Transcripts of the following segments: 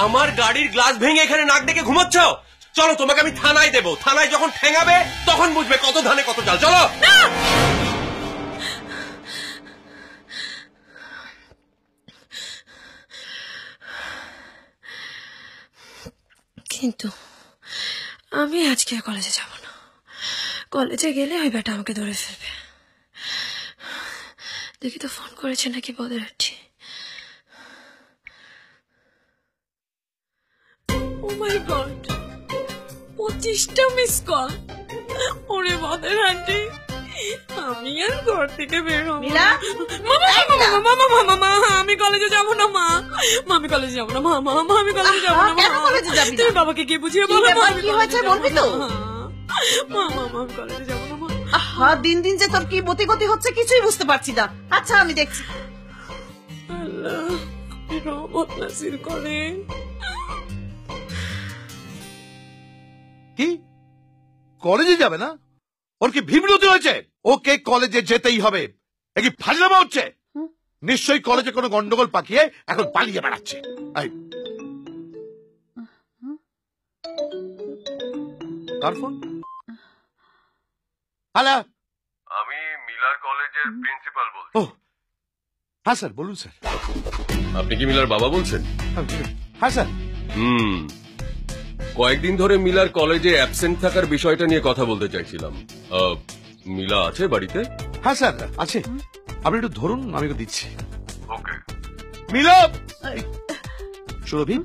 আমার গাড়ির গ্লাস ভেঙে এখানে নাক ডেকে ঘুমাচ্ছ? চলো তোমাকে আমি থানায় দেবো, থানায় যখন ঠেঙাবে তখন বুঝবে কত ধানে কত চাল। চলো। কিন্তু আমি আজকে কলেজে যাব না। কলেজে গেলে ওই বেটা আমাকে ধরে ফেলবে। দেখি তো ফোন করেছে নাকি বদরাটি। ও মাই গড, 25টা মিস কল। ওরে বদরাটি, আমি আর ঘর থেকে বের হব না। আমি কলেজে যাব না মা, আমি কলেজে যাব না মা, আমি কলেজে যাব না। কেন কলেজে যাবি না? তুই বাবাকে কি বুঝিয়ে বলো কি হয়েছে বলবি তো? আমি কলেজে যাব না মা। দিন দিন যে তোর কি গতি হচ্ছে কিছুই বুঝতে পারছি না। আচ্ছা আমি দেখছি। আল্লাহ রহমত নাসির করে। কি কলেজে যাবে না? ওর কি বিব্রত হয়েছে? ওকে কলেজে যেতেই হবে। কি ফাজলামা হচ্ছে? নিশ্চয়ই কলেজে কোনো গন্ডগোল পাকিয়ে এখন পালিয়ে বেড়াচ্ছে। কার ফোন? হ্যালো, আমি মিলার কলেজের প্রিন্সিপাল বলছি। ও হ্যাঁ স্যার, বলুন স্যার। আপনি কি মিলার বাবা বলছেন? হ্যাঁ স্যার। কয়েকদিন ধরে মিলার কলেজে অ্যাবসেন্ট থাকার বিষয়টা নিয়ে কথা বলতে চাইছিলাম। মিলা আছে বাড়িতে? হ্যাঁ স্যার আছে, আপনি একটু ধরুন, আমি দিচ্ছি। ওকে। মিলা, সুরভি,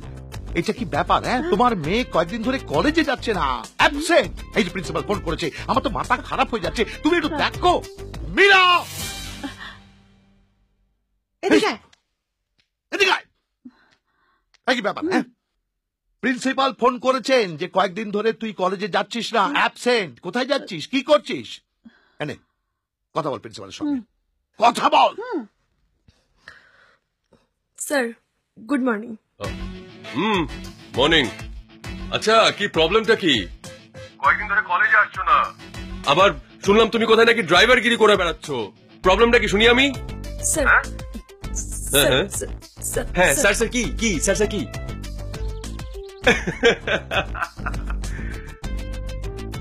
এটা কি ব্যাপার? হ্যাঁ, তোমার মেয়ে কয়েকদিন ধরে কলেজে যাচ্ছে না, অ্যাবসেন্ট। এই যে প্রিন্সিপাল ফোন করেছে, আমার তো মাথা খারাপ হয়ে যাচ্ছে। তুমি একটু দেখো। মিলা, এদিকে এদিকে। কি ব্যাপার? হ্যাঁ, প্রিন্সিপাল ফোন করেছেন যে কয়েকদিন ধরে তুই কলেজে যাচ্ছিস না, অ্যাবসেন্ট। কোথায় যাচ্ছিস, কি করছিস? এনে কথা বল প্রিন্সিপালের সঙ্গে, কথা বল। Sir good morning. মর্নিং। আচ্ছা, কি প্রবলেমটা কি? কয়েকদিন ধরে কলেজে আসছো না, আবার শুনলাম তুমি কোথায় নাকি ড্রাইভারগিরি করে বেড়াচ্ছ। প্রবলেমটা কি শুনি আমি? স্যার হ্যাঁ স্যার, স্যার কি কি স্যার, স্যার কি?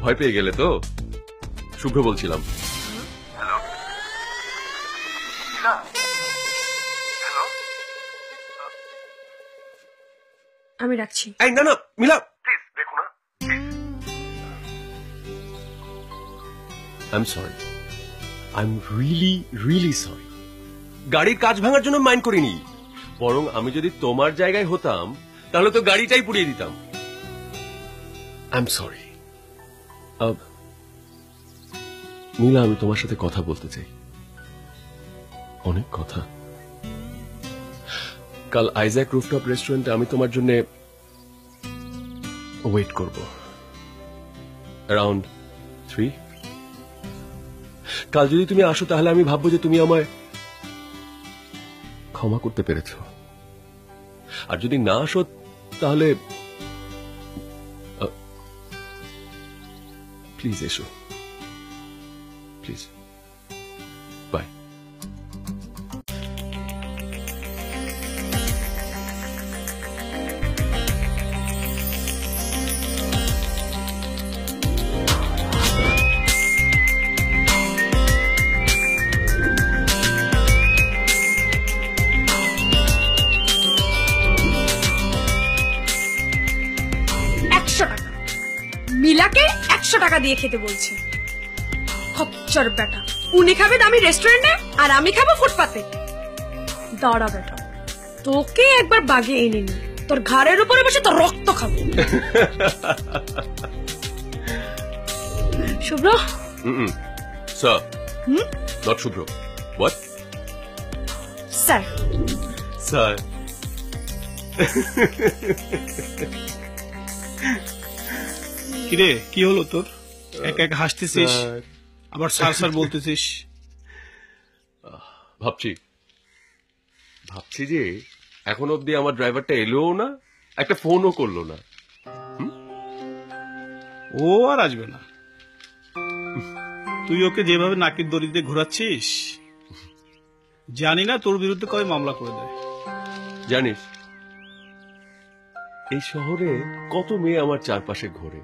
ভয় পেয়ে গেলে তো? শুভ্র বলছিলাম। হ্যালো, আমি রাখছি। এই না না মিলা, প্লিজ দেখো না। I am sorry, I am really sorry. গাড়ির কাঁচ ভাঙার জন্য মাইন্ড করিনি, বরং আমি যদি তোমার জায়গায় হতাম তাহলে তো গাড়িটাই পুড়িয়ে দিতাম। I am sorry. নীলা, আমি তোমার সাথে কথা বলতে চাই, অনেক কথা। কাল আইজ্যাক রুফটপ রেস্টুরেন্টে আমি তোমার জন্য ওয়েট করব অ্যারাউন্ড 3। কাল যদি তুমি আসো তাহলে আমি ভাববো যে তুমি আমায় ক্ষমা করতে পেরেছ। আর যদি না আসো তাহলে প্লিজ এসো, প্লিজ। বাই। মিলাকে 100 টাকা দিয়ে খেতে বলছে। খচ্চর বেটা, উনি খাবে দামি রেস্টুরেন্টে আর আমি খাবো ফুটপাতে। দাঁড়া বেটা, তোকে একবার বাগে এনে নি, তোর ঘাড়ের উপরে বসে তোর রক্ত খাবো। Shubhro? Sir, not Shubhro. What? Sir. Sir. কিরে, কি হলো তোর? এক এক হাসতেছিস, আবার স্যার স্যার বলতেছিস। ভাবছি যে এখন অব্দি আমার ড্রাইভারটা এলোও না, একটা ফোনও করলো না। ও আর আসবে না। তুই ওকে যেভাবে নাকির দড়ি দিয়ে ঘোরাচ্ছিস, জানি না তোর বিরুদ্ধে কবে মামলা করে দেয়। জানিস, এই শহরে কত মেয়ে আমার চারপাশে ঘোরে,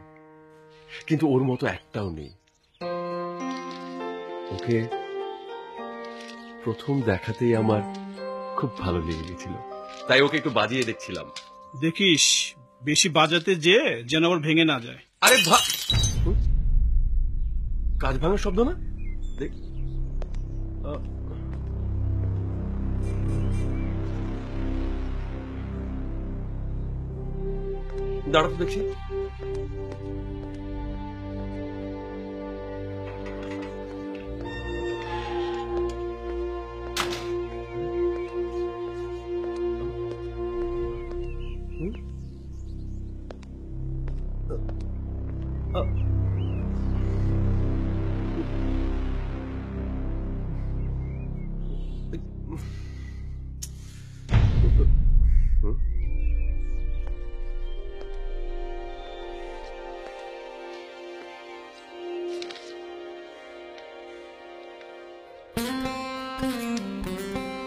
কিন্তু ওর মতো একটাও নেই। ওকে প্রথম দেখাতেই আমার খুব ভালো লেগে গেছিল, তাই ওকে একটু বাজিয়ে দেখছিলাম। দেখিস বেশি বাজাতে যে যেন আবার ভেঙে না যায়। আরে কাজ ভাঙার শব্দ না? দেখ, দাঁড়াতে দেখছি।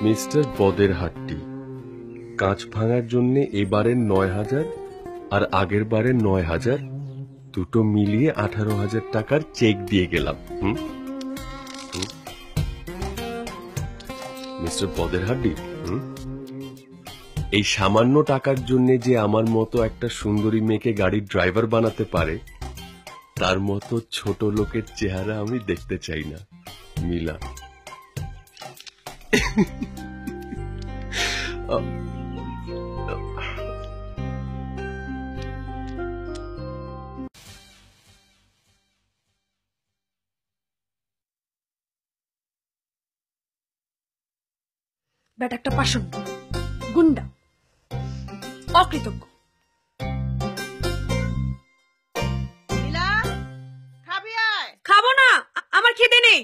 মিস্টার বদের হাট্টি, কাঁচ ভাঙার জন্য এবারের 9,000 আর আগের বারের 9,000 দুটো মিলিয়ে 18,000 টাকার চেক দিয়ে গেলাম। মিস্টার বদের হাড্ডি, এই সামান্য টাকার জন্য যে আমার মতো একটা সুন্দরী মেয়েকে গাড়ির ড্রাইভার বানাতে পারে, তার মতো ছোট লোকের চেহারা আমি দেখতে চাই না। মিলা। ব্যাটা একটা পাষণ্ড, গুন্ডা, অকৃতজ্ঞ। নীলা, খাবি আয়। খাবো না, আমার খেতে নেই।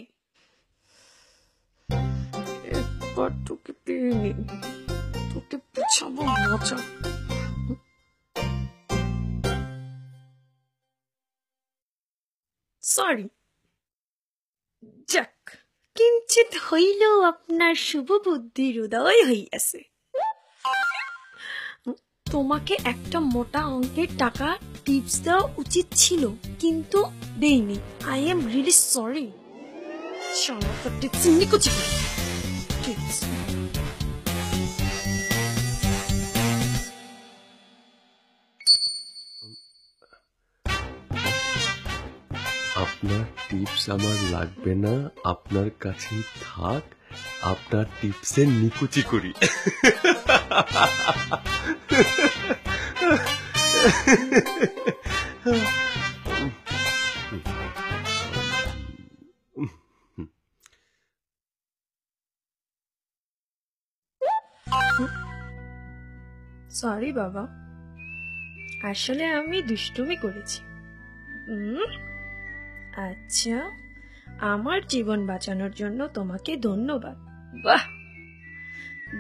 একবার তোকে পেয়ে নি, তোকে বুঝাবো মজা। সরি। যাক, কিঞ্চিত হইলেও আপনার শুভ বুদ্ধির উদয় হইয়াছে। তোমাকে একটা মোটা অঙ্কের টাকা টিপস দেওয়া উচিত ছিল, কিন্তু দেইনি। I am really sorry. Tips নিকুচি টিপস। আপনার টিপস আমার লাগবে না, আপনার কাছেই থাক। আপনার টিপসে নিকুচি করি। সরি বাবা, আসলে আমি দুষ্টুমি করেছি। আচ্ছা, আমার জীবন বাঁচানোর জন্য তোমাকে ধন্যবাদ। বাহ,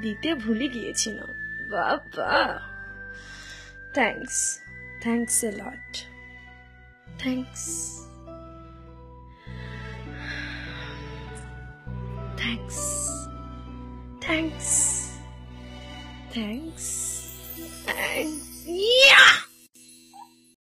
দিতে ভুলে গিয়েছিলাম। বাবা, thanks, thanks a lot, thanks, thanks, thanks, thanks.